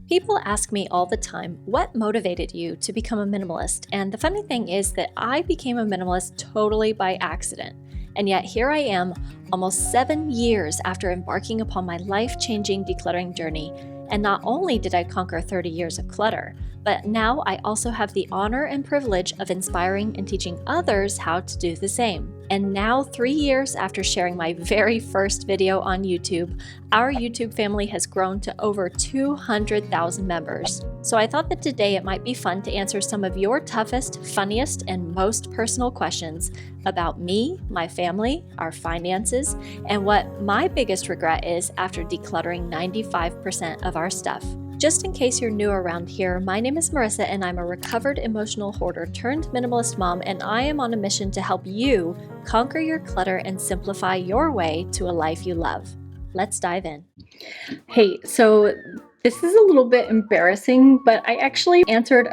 People ask me all the time, what motivated you to become a minimalist? And the funny thing is that I became a minimalist totally by accident. And yet here I am, almost 7 years after embarking upon my life-changing decluttering journey. And not only did I conquer 30 years of clutter, but now I also have the honor and privilege of inspiring and teaching others how to do the same. And now, 3 years after sharing my very first video on YouTube, our YouTube family has grown to over 200,000 members. So I thought that today it might be fun to answer some of your toughest, funniest, and most personal questions about me, my family, our finances, and what my biggest regret is after decluttering 95% of our stuff. Just in case you're new around here, my name is Marissa and I'm a recovered emotional hoarder turned minimalist mom, and I am on a mission to help you conquer your clutter and simplify your way to a life you love. Let's dive in. Hey, so this is a little bit embarrassing, but I actually answered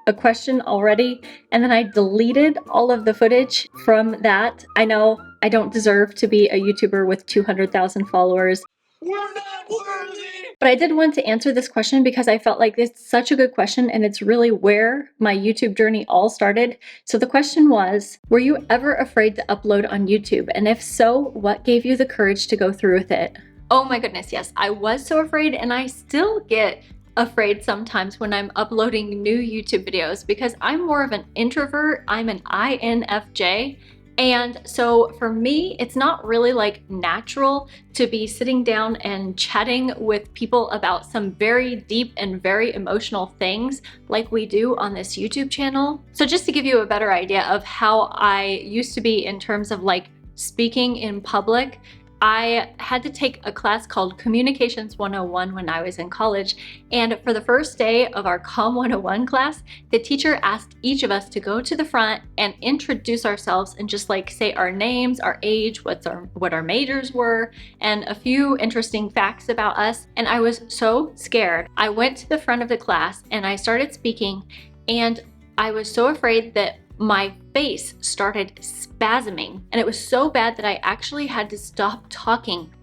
a question already and then I deleted all of the footage from that. I know I don't deserve to be a YouTuber with 200,000 followers. We're not worthy! But I did want to answer this question because I felt like it's such a good question and it's really where my YouTube journey all started. So the question was, were you ever afraid to upload on YouTube? And if so, what gave you the courage to go through with it? Oh my goodness, yes, I was so afraid, and I still get afraid sometimes when I'm uploading new YouTube videos because I'm more of an introvert. I'm an INFJ. And so for me, it's not really like natural to be sitting down and chatting with people about some very deep and very emotional things like we do on this YouTube channel. So just to give you a better idea of how I used to be in terms of like speaking in public, I had to take a class called Communications 101 when I was in college, and for the first day of our Com 101 class, the teacher asked each of us to go to the front and introduce ourselves and just like say our names, our age, what our majors were, and a few interesting facts about us. And I was so scared. I went to the front of the class and I started speaking, and I was so afraid that my face started spasming, and it was so bad that I actually had to stop talking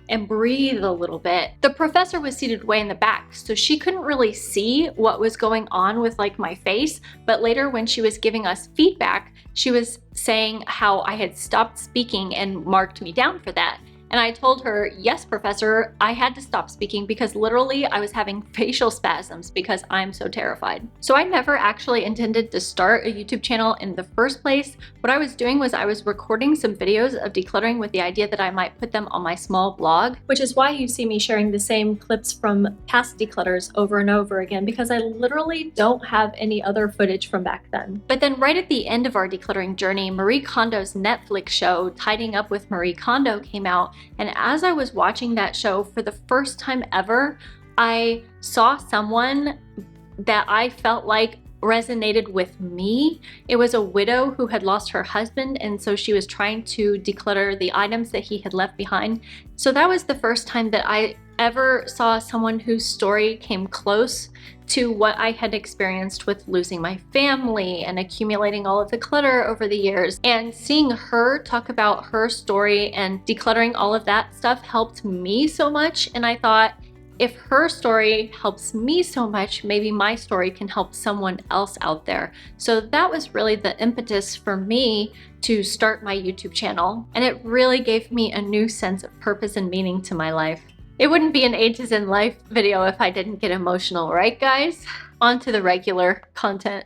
and breathe a little bit. The professor was seated way in the back, so she couldn't really see what was going on with like my face, but later when she was giving us feedback, she was saying how I had stopped speaking and marked me down for that. And I told her, yes, professor, I had to stop speaking because literally I was having facial spasms because I'm so terrified. So I never actually intended to start a YouTube channel in the first place. What I was doing was I was recording some videos of decluttering with the idea that I might put them on my small blog, which is why you see me sharing the same clips from past declutters over and over again, because I literally don't have any other footage from back then. But then right at the end of our decluttering journey, Marie Kondo's Netflix show, Tidying Up with Marie Kondo, came out. And as I was watching that show for the first time ever, I saw someone that I felt like resonated with me. It was a widow who had lost her husband, and so she was trying to declutter the items that he had left behind. So that was the first time that I ever saw someone whose story came close to what I had experienced with losing my family and accumulating all of the clutter over the years. And seeing her talk about her story and decluttering all of that stuff helped me so much. And I thought, if her story helps me so much, maybe my story can help someone else out there. So that was really the impetus for me to start my YouTube channel. And it really gave me a new sense of purpose and meaning to my life. It wouldn't be an Ages in Life video if I didn't get emotional, right guys? On to the regular content.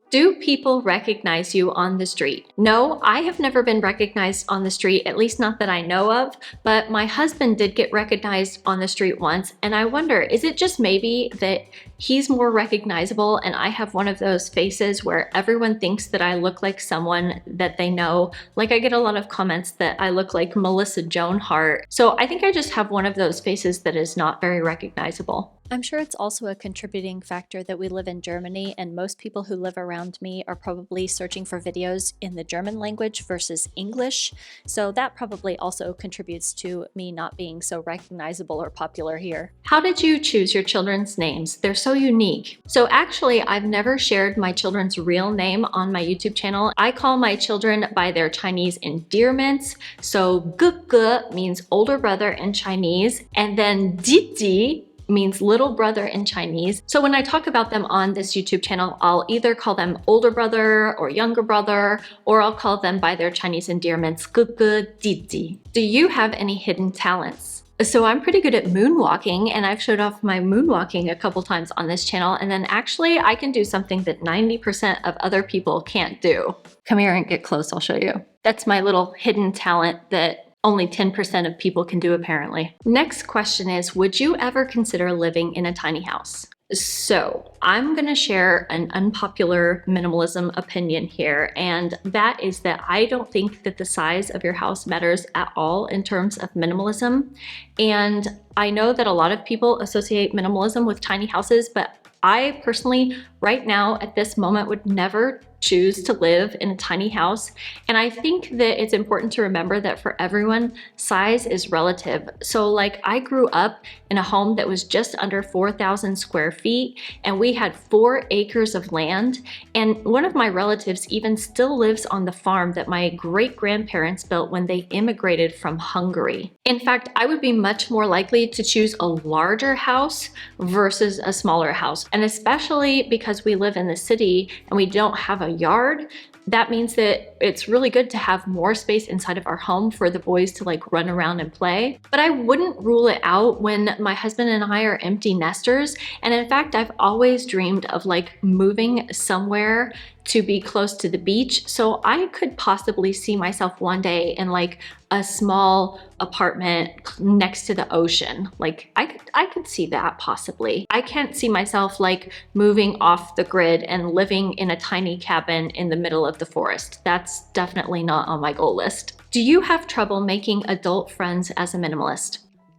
Do people recognize you on the street? No, I have never been recognized on the street, at least not that I know of, but my husband did get recognized on the street once, and I wonder, is it just maybe that he's more recognizable and I have one of those faces where everyone thinks that I look like someone that they know? Like I get a lot of comments that I look like Melissa Joan Hart. So I think I just have one of those faces that is not very recognizable. I'm sure it's also a contributing factor that we live in Germany, and most people who live around me are probably searching for videos in the German language versus English. So that probably also contributes to me not being so recognizable or popular here. How did you choose your children's names? They're so unique. So actually, I've never shared my children's real name on my YouTube channel. I call my children by their Chinese endearments. So 哥哥 means older brother in Chinese, and then 弟弟 means little brother in Chinese. So when I talk about them on this YouTube channel, I'll either call them older brother or younger brother, or I'll call them by their Chinese endearments, 哥哥弟弟. Do you have any hidden talents? So I'm pretty good at moonwalking, and I've showed off my moonwalking a couple times on this channel, and then actually I can do something that 90% of other people can't do. Come here and get close, I'll show you. That's my little hidden talent that only 10% of people can do apparently. Next question is, would you ever consider living in a tiny house? So I'm gonna share an unpopular minimalism opinion here, and that is that I don't think that the size of your house matters at all in terms of minimalism. And I know that a lot of people associate minimalism with tiny houses, but I personally, right now at this moment, would never choose to live in a tiny house. And I think that it's important to remember that for everyone, size is relative. So like I grew up in a home that was just under 4,000 square feet, and we had 4 acres of land. And one of my relatives even still lives on the farm that my great-grandparents built when they immigrated from Hungary. In fact, I would be much more likely to choose a larger house versus a smaller house. And especially because we live in the city and we don't have a yard, that means that it's really good to have more space inside of our home for the boys to like run around and play. But I wouldn't rule it out when my husband and I are empty nesters. And in fact, I've always dreamed of like moving somewhere to be close to the beach. So I could possibly see myself one day in like a small apartment next to the ocean. Like I could see that possibly. I can't see myself like moving off the grid and living in a tiny cabin in the middle of the forest. That's definitely not on my goal list. Do you have trouble making adult friends as a minimalist?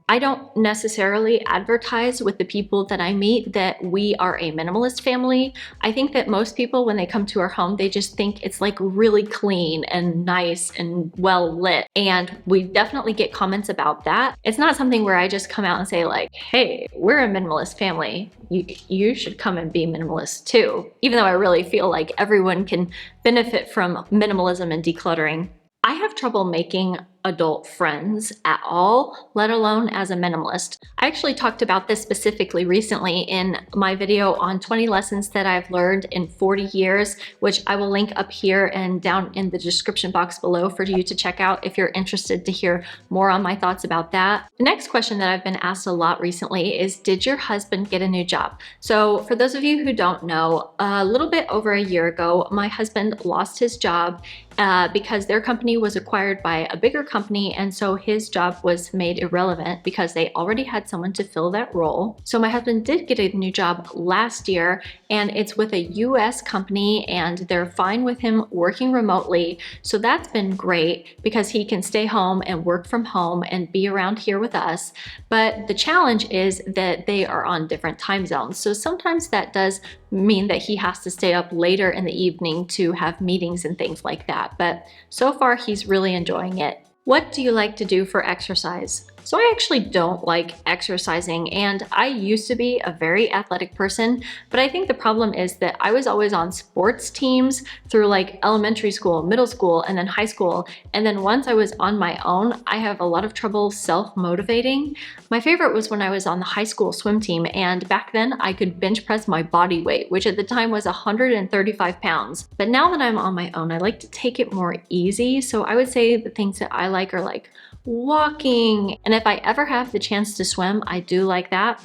I don't necessarily advertise with the people that I meet that we are a minimalist family. I think that most people, when they come to our home, they just think it's like really clean and nice and well lit. And we definitely get comments about that. It's not something where I just come out and say like, hey, we're a minimalist family. You should come and be minimalist too. Even though I really feel like everyone can benefit from minimalism and decluttering. I have trouble making adult friends at all, let alone as a minimalist. I actually talked about this specifically recently in my video on 20 lessons that I've learned in 40 years, which I will link up here and down in the description box below for you to check out if you're interested to hear more on my thoughts about that. The next question that I've been asked a lot recently is, did your husband get a new job? So for those of you who don't know, a little bit over a year ago, my husband lost his job because their company was acquired by a bigger company, and so his job was made irrelevant because they already had someone to fill that role. So my husband did get a new job last year, and it's with a US company, and they're fine with him working remotely. So that's been great because he can stay home and work from home and be around here with us. But the challenge is that they are on different time zones. So sometimes that does mean that he has to stay up later in the evening to have meetings and things like that. But so far, he's really enjoying it. What do you like to do for exercise? So I actually don't like exercising, and I used to be a very athletic person, but I think the problem is that I was always on sports teams through like elementary school, middle school, and then high school. And then once I was on my own, I have a lot of trouble self-motivating. My favorite was when I was on the high school swim team, and back then I could bench press my body weight, which at the time was 135 pounds. But now that I'm on my own, I like to take it more easy. So I would say the things that I like are like walking, and if I ever have the chance to swim, I do like that.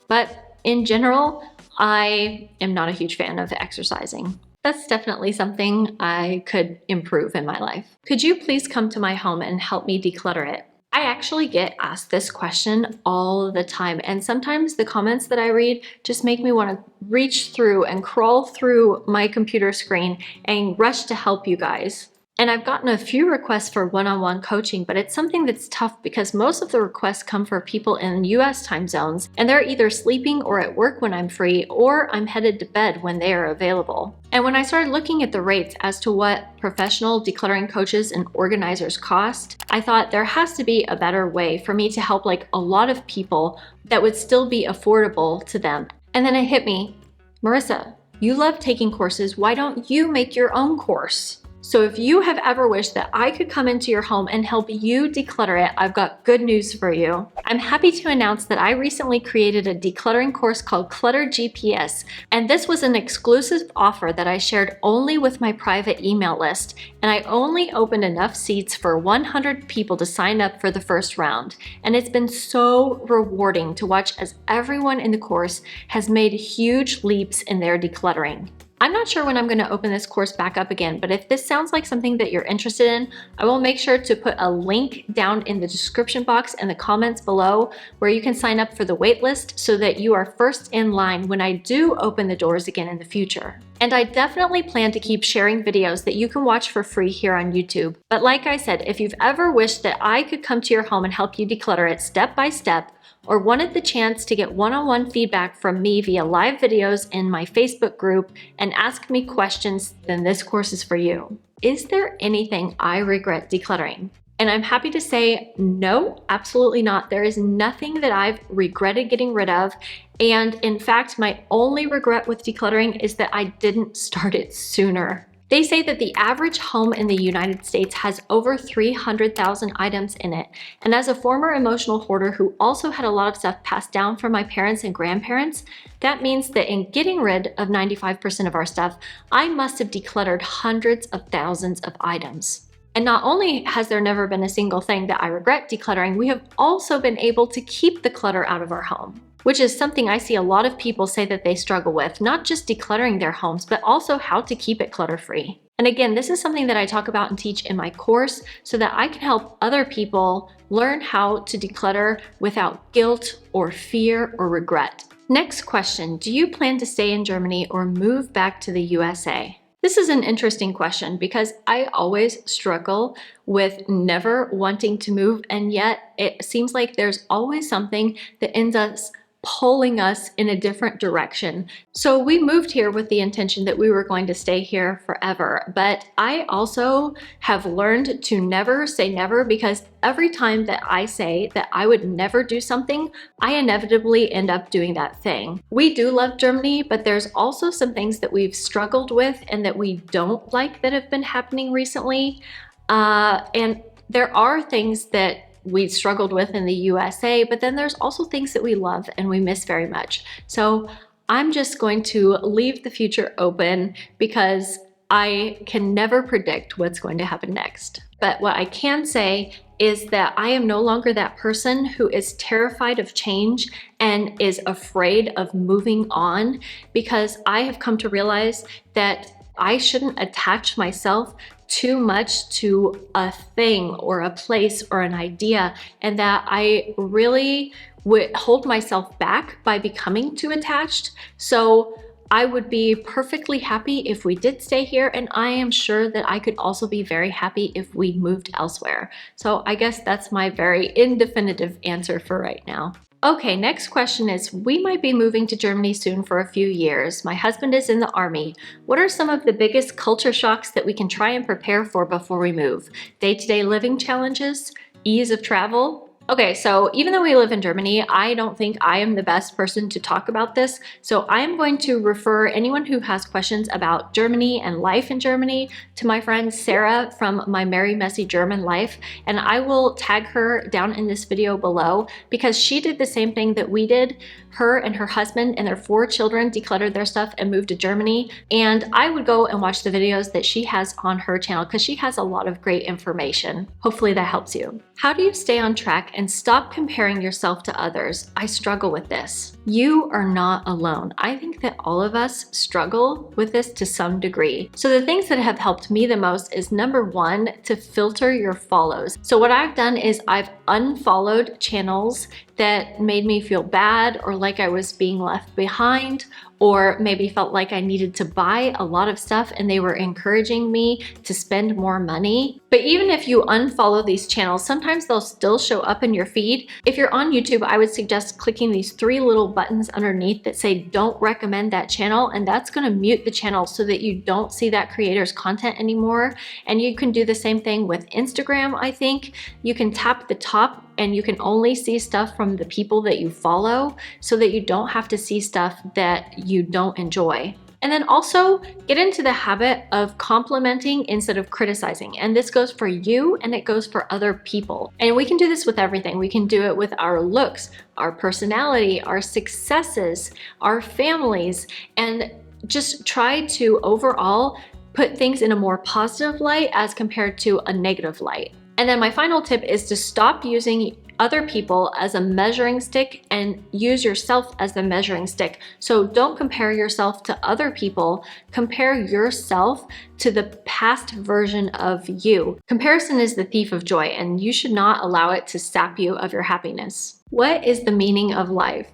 But in general, I am not a huge fan of exercising. That's definitely something I could improve in my life. Could you please come to my home and help me declutter it? I actually get asked this question all the time, and sometimes the comments that I read just make me want to reach through and crawl through my computer screen and rush to help you guys. And I've gotten a few requests for one-on-one coaching, but it's something that's tough because most of the requests come for people in US time zones, and they're either sleeping or at work when I'm free, or I'm headed to bed when they are available. And when I started looking at the rates as to what professional decluttering coaches and organizers cost, I thought there has to be a better way for me to help like a lot of people that would still be affordable to them. And then it hit me, Marissa, you love taking courses. Why don't you make your own course? So if you have ever wished that I could come into your home and help you declutter it, I've got good news for you. I'm happy to announce that I recently created a decluttering course called Clutter GPS, and this was an exclusive offer that I shared only with my private email list, and I only opened enough seats for 100 people to sign up for the first round. And it's been so rewarding to watch as everyone in the course has made huge leaps in their decluttering. I'm not sure when I'm going to open this course back up again, but if this sounds like something that you're interested in, I will make sure to put a link down in the description box and the comments below where you can sign up for the waitlist so that you are first in line when I do open the doors again in the future. And I definitely plan to keep sharing videos that you can watch for free here on YouTube. But like I said, if you've ever wished that I could come to your home and help you declutter it step by step, or wanted the chance to get one-on-one feedback from me via live videos in my Facebook group and ask me questions, then this course is for you. Is there anything I regret decluttering? And I'm happy to say, no, absolutely not. There is nothing that I've regretted getting rid of. And in fact, my only regret with decluttering is that I didn't start it sooner. They say that the average home in the United States has over 300,000 items in it. And as a former emotional hoarder who also had a lot of stuff passed down from my parents and grandparents, that means that in getting rid of 95% of our stuff, I must have decluttered hundreds of thousands of items. And not only has there never been a single thing that I regret decluttering, we have also been able to keep the clutter out of our home, which is something I see a lot of people say that they struggle with, not just decluttering their homes, but also how to keep it clutter-free. And again, this is something that I talk about and teach in my course so that I can help other people learn how to declutter without guilt or fear or regret. Next question, do you plan to stay in Germany or move back to the USA? This is an interesting question because I always struggle with never wanting to move, and yet it seems like there's always something that ends up pulling us in a different direction. So we moved here with the intention that we were going to stay here forever, but I also have learned to never say never, because every time that I say that I would never do something, I inevitably end up doing that thing. We do love Germany, but there's also some things that we've struggled with and that we don't like that have been happening recently. And there are things that we struggled with in the USA, but then there's also things that we love and we miss very much. So I'm just going to leave the future open because I can never predict what's going to happen next. But what I can say is that I am no longer that person who is terrified of change and is afraid of moving on, because I have come to realize that I shouldn't attach myself too much to a thing or a place or an idea, and that I really would hold myself back by becoming too attached. So I would be perfectly happy if we did stay here, and I am sure that I could also be very happy if we moved elsewhere. So I guess that's my very indefinitive answer for right now. Okay, next question is, we might be moving to Germany soon for a few years. My husband is in the army. What are some of the biggest culture shocks that we can try and prepare for before we move? Day-to-day living challenges? Ease of travel? Okay, so even though we live in Germany, I don't think I am the best person to talk about this. So I'm going to refer anyone who has questions about Germany and life in Germany to my friend Sarah from My Merry Messy German Life. And I will tag her down in this video below because she did the same thing that we did. Her and her husband and their 4 children decluttered their stuff and moved to Germany. And I would go and watch the videos that she has on her channel because she has a lot of great information. Hopefully that helps you. How do you stay on track and stop comparing yourself to others? I struggle with this. You are not alone. I think that all of us struggle with this to some degree. So the things that have helped me the most is, number 1, to filter your follows. So what I've done is I've unfollowed channels that made me feel bad or like I was being left behind, or maybe felt like I needed to buy a lot of stuff and they were encouraging me to spend more money. But even if you unfollow these channels, sometimes they'll still show up in your feed. If you're on YouTube, I would suggest clicking these 3 little buttons underneath that say don't recommend that channel, and that's going to mute the channel so that you don't see that creator's content anymore. And you can do the same thing with Instagram, I think. You can tap the top and you can only see stuff from the people that you follow so that you don't have to see stuff that you don't enjoy. And then also get into the habit of complimenting instead of criticizing. And this goes for you and it goes for other people. And we can do this with everything. We can do it with our looks, our personality, our successes, our families, and just try to overall put things in a more positive light as compared to a negative light. And then my final tip is to stop using other people as a measuring stick and use yourself as the measuring stick. So don't compare yourself to other people, compare yourself to the past version of you. Comparison is the thief of joy, and you should not allow it to sap you of your happiness. What is the meaning of life?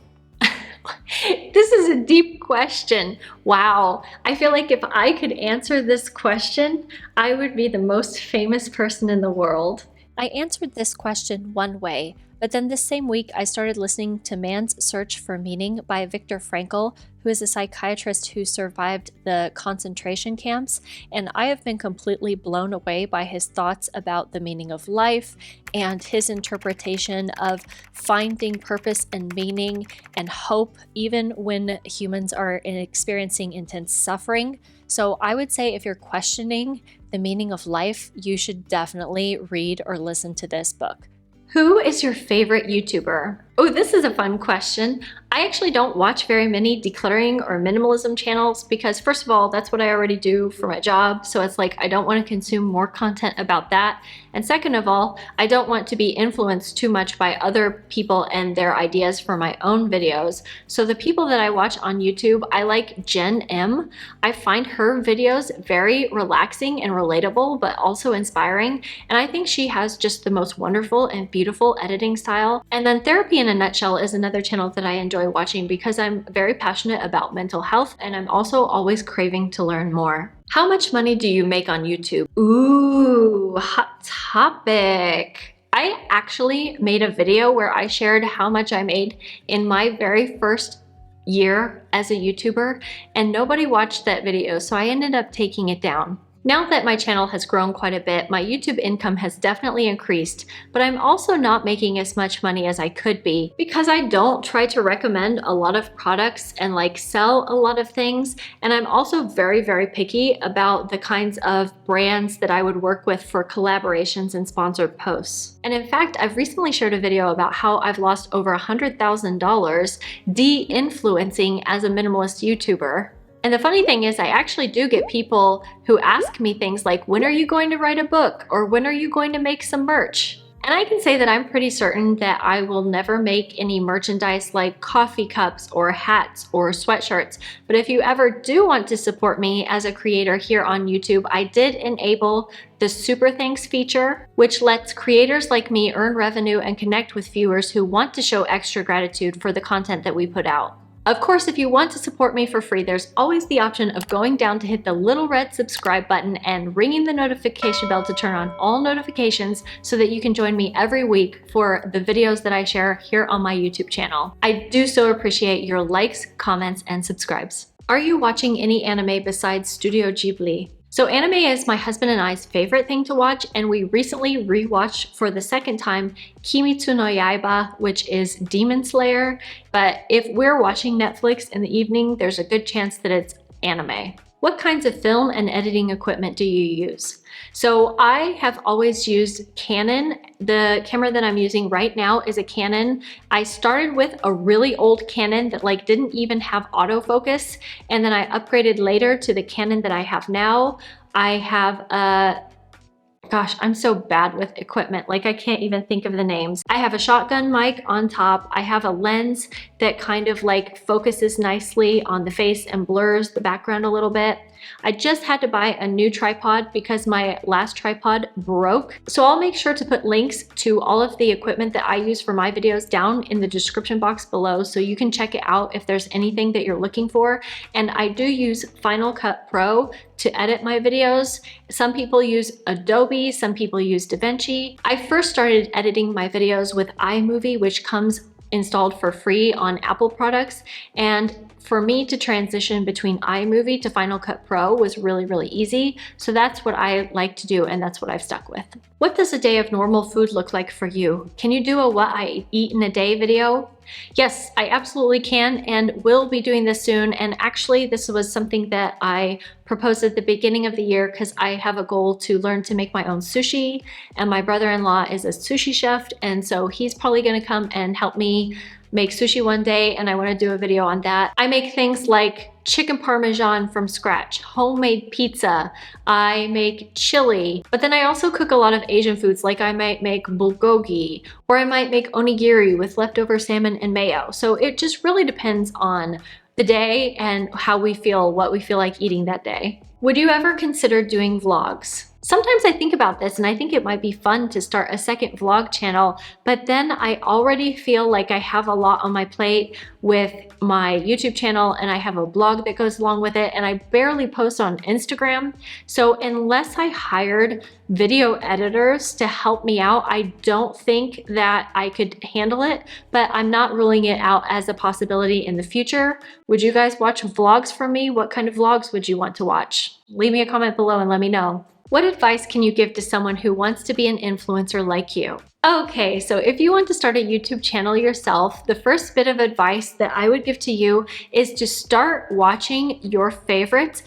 This is a deep question. Wow. I feel like if I could answer this question, I would be the most famous person in the world. I answered this question one way, but then this same week I started listening to Man's Search for Meaning by Viktor Frankl, who is a psychiatrist who survived the concentration camps, and I have been completely blown away by his thoughts about the meaning of life and his interpretation of finding purpose and meaning and hope even when humans are experiencing intense suffering. So I would say if you're questioning the meaning of life, you should definitely read or listen to this book. Who is your favorite YouTuber? Oh, this is a fun question. I actually don't watch very many decluttering or minimalism channels because first of all, that's what I already do for my job. So it's like, I don't want to consume more content about that. And second of all, I don't want to be influenced too much by other people and their ideas for my own videos. So the people that I watch on YouTube, I like Jen M. I find her videos very relaxing and relatable, but also inspiring. And I think she has just the most wonderful and beautiful editing style. And then Therapy in a Nutshell is another channel that I enjoy watching because I'm very passionate about mental health and I'm also always craving to learn more. How much money do you make on YouTube? Ooh, hot topic. I actually made a video where I shared how much I made in my very first year as a YouTuber, and nobody watched that video, so I ended up taking it down. Now that my channel has grown quite a bit, my YouTube income has definitely increased, but I'm also not making as much money as I could be because I don't try to recommend a lot of products and like sell a lot of things. And I'm also very, very picky about the kinds of brands that I would work with for collaborations and sponsored posts. And in fact, I've recently shared a video about how I've lost over $100,000 de-influencing as a minimalist YouTuber. And the funny thing is I actually do get people who ask me things like, when are you going to write a book? Or when are you going to make some merch? And I can say that I'm pretty certain that I will never make any merchandise like coffee cups or hats or sweatshirts. But if you ever do want to support me as a creator here on YouTube, I did enable the Super Thanks feature, which lets creators like me earn revenue and connect with viewers who want to show extra gratitude for the content that we put out. Of course, if you want to support me for free, there's always the option of going down to hit the little red subscribe button and ringing the notification bell to turn on all notifications so that you can join me every week for the videos that I share here on my YouTube channel. I do so appreciate your likes, comments, and subscribes. Are you watching any anime besides Studio Ghibli? So anime is my husband and I's favorite thing to watch, and we recently rewatched for the second time Kimetsu no Yaiba, which is Demon Slayer. But if we're watching Netflix in the evening, there's a good chance that it's anime. What kinds of film and editing equipment do you use? So I have always used Canon. The camera that I'm using right now is a Canon. I started with a really old Canon that like didn't even have autofocus, and then I upgraded later to the Canon that I have now. I have a Gosh, I'm so bad with equipment, like I can't even think of the names. I have a shotgun mic on top. I have a lens that kind of like focuses nicely on the face and blurs the background a little bit. I just had to buy a new tripod because my last tripod broke. So I'll make sure to put links to all of the equipment that I use for my videos down in the description box below so you can check it out if there's anything that you're looking for. And I do use Final Cut Pro to edit my videos. Some people use Adobe, some people use DaVinci. I first started editing my videos with iMovie, which comes installed for free on Apple products. And for me to transition between iMovie to Final Cut Pro was really, really easy. So that's what I like to do, and that's what I've stuck with. What does a day of normal food look like for you? Can you do a what I eat in a day video? Yes, I absolutely can and will be doing this soon. And actually, this was something that I proposed at the beginning of the year because I have a goal to learn to make my own sushi. And my brother-in-law is a sushi chef. And so he's probably going to come and help me make sushi one day, and I want to do a video on that. I make things like chicken parmesan from scratch, homemade pizza, I make chili, but then I also cook a lot of Asian foods, like I might make bulgogi, or I might make onigiri with leftover salmon and mayo. So it just really depends on the day and how we feel, what we feel like eating that day. Would you ever consider doing vlogs? Sometimes I think about this and I think it might be fun to start a second vlog channel, but then I already feel like I have a lot on my plate with my YouTube channel, and I have a blog that goes along with it, and I barely post on Instagram. So unless I hired video editors to help me out, I don't think that I could handle it, but I'm not ruling it out as a possibility in the future. Would you guys watch vlogs from me? What kind of vlogs would you want to watch? Leave me a comment below and let me know. What advice can you give to someone who wants to be an influencer like you? Okay, so if you want to start a YouTube channel yourself, the first bit of advice that I would give to you is to start watching your favorites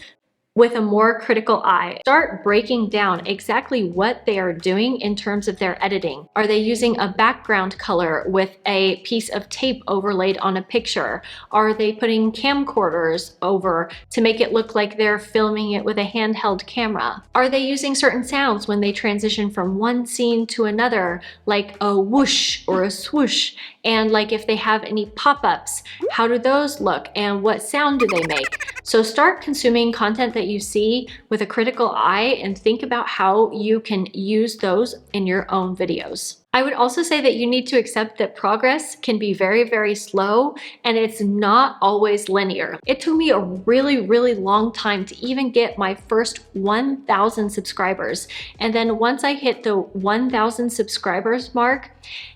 with a more critical eye. Start breaking down exactly what they are doing in terms of their editing. Are they using a background color with a piece of tape overlaid on a picture? Are they putting camcorders over to make it look like they're filming it with a handheld camera? Are they using certain sounds when they transition from one scene to another, like a whoosh or a swoosh? And like if they have any pop-ups, how do those look and what sound do they make? So start consuming content that you see with a critical eye and think about how you can use those in your own videos. I would also say that you need to accept that progress can be very, very slow, and it's not always linear. It took me a really, really long time to even get my first 1,000 subscribers. And then once I hit the 1,000 subscribers mark,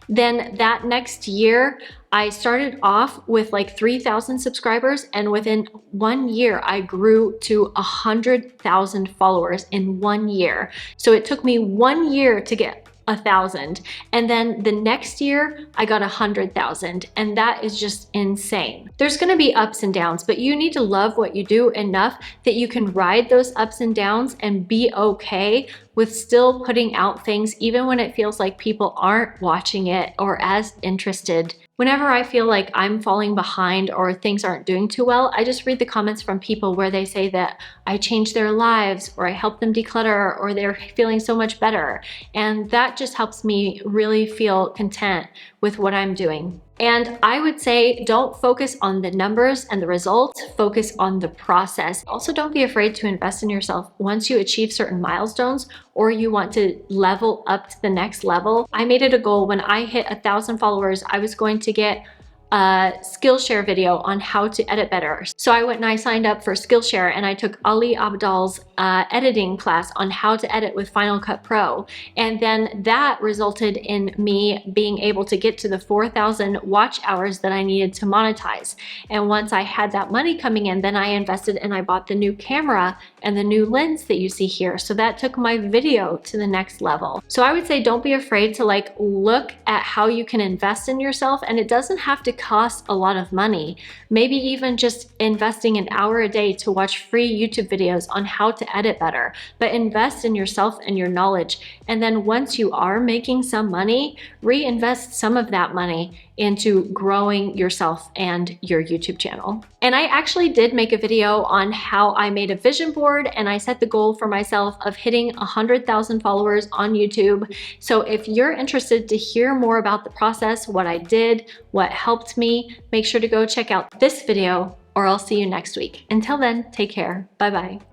then that next year, I started off with like 3,000 subscribers, and within 1 year, I grew to 100,000 followers in 1 year. So it took me 1 year to get 1,000, and then the next year I got 100,000, and that is just insane. There's going to be ups and downs, but you need to love what you do enough that you can ride those ups and downs and be okay with still putting out things even when it feels like people aren't watching it or as interested. Whenever I feel like I'm falling behind or things aren't doing too well, I just read the comments from people where they say that I changed their lives, or I helped them declutter, or they're feeling so much better. And that just helps me really feel content with what I'm doing. And I would say don't focus on the numbers and the results, focus on the process. Also, don't be afraid to invest in yourself once you achieve certain milestones or you want to level up to the next level. I made it a goal when I hit 1,000 followers, I was going to get a Skillshare video on how to edit better. So I went and I signed up for Skillshare, and I took Ali Abdaal's editing class on how to edit with Final Cut Pro. And then that resulted in me being able to get to the 4,000 watch hours that I needed to monetize. And once I had that money coming in, then I invested and I bought the new camera and the new lens that you see here. So that took my video to the next level. So I would say don't be afraid to like look at how you can invest in yourself, and it doesn't have to cost a lot of money. Maybe even just investing an hour a day to watch free YouTube videos on how to edit better, but invest in yourself and your knowledge. And then once you are making some money, reinvest some of that money into growing yourself and your YouTube channel. And I actually did make a video on how I made a vision board, and I set the goal for myself of hitting 100,000 followers on YouTube. So if you're interested to hear more about the process, what I did, what helped me, make sure to go check out this video, or I'll see you next week. Until then, take care. Bye-bye.